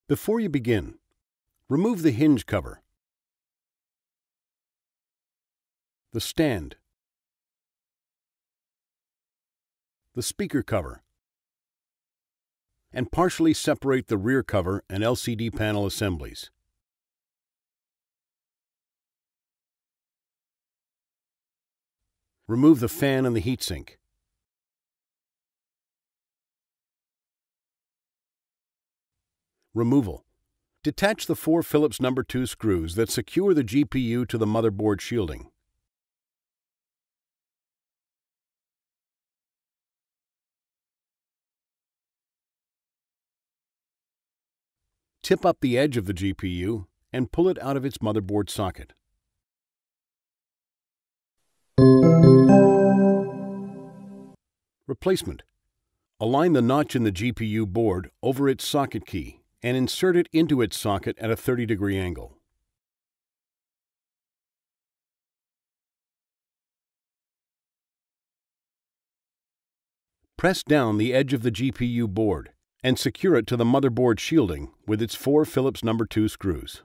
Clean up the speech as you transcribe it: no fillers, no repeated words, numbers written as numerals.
Before you begin, remove the hinge cover, the stand, the speaker cover, and partially separate the rear cover and LCD panel assemblies. Remove the fan and the heatsink. Removal. Detach the 4 Phillips No. 2 screws that secure the GPU to the motherboard shielding. Tip up the edge of the GPU and pull it out of its motherboard socket. Replacement. Align the notch in the GPU board over its socket key and insert it into its socket at a 30-degree angle. Press down the edge of the GPU board and secure it to the motherboard shielding with its 4 Phillips No. 2 screws.